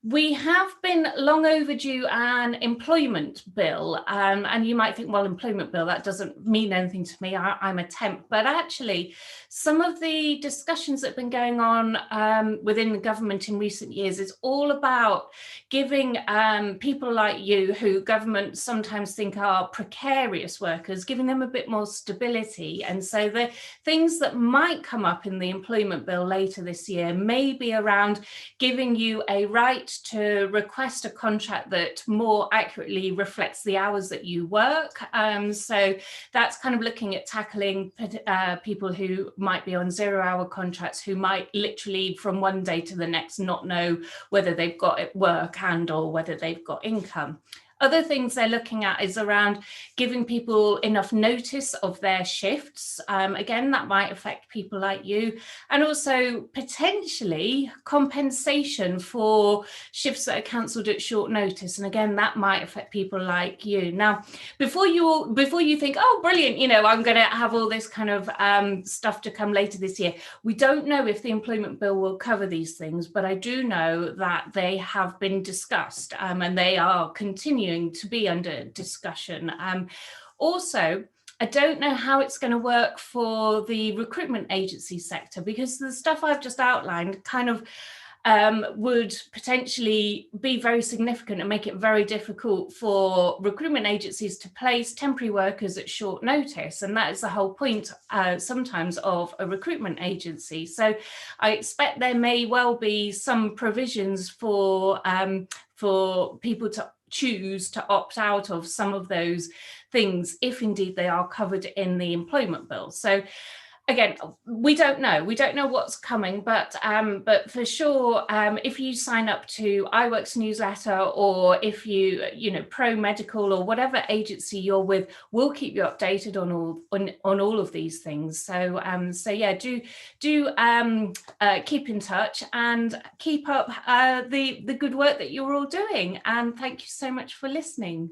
We have been long overdue an employment bill, and you might think, well, employment bill, that doesn't mean anything to me. I'm a temp, but actually some of the discussions that have been going on within the government in recent years is all about giving people like you, who government sometimes think are precarious workers, giving them a bit more stability. And so the things that might come up in the employment bill later this year may be around giving you a right to request a contract that more accurately reflects the hours that you work. So that's kind of looking at tackling people who might be on 0-hour contracts, who might literally from one day to the next not know whether they've got work and or whether they've got income. Other things they're looking at is around giving people enough notice of their shifts. Again, that might affect people like you, and also potentially compensation for shifts that are cancelled at short notice. And again, that might affect people like you. Now, before you think, oh, brilliant, you know, I'm going to have all this kind of stuff to come later this year. We don't know if the employment bill will cover these things, but I do know that they have been discussed and they are continuing to be under discussion. Also, I don't know how it's going to work for the recruitment agency sector, because the stuff I've just outlined kind of would potentially be very significant and make it very difficult for recruitment agencies to place temporary workers at short notice. And that is the whole point sometimes of a recruitment agency. So I expect there may well be some provisions for people to choose to opt out of some of those things, if indeed they are covered in the employment bill. So again, we don't know what's coming, but for sure, if you sign up to IWORK's newsletter, or if you Pro Medical or whatever agency you're with, we'll keep you updated on all of these things. So yeah, do keep in touch and keep up the good work that you're all doing. And thank you so much for listening.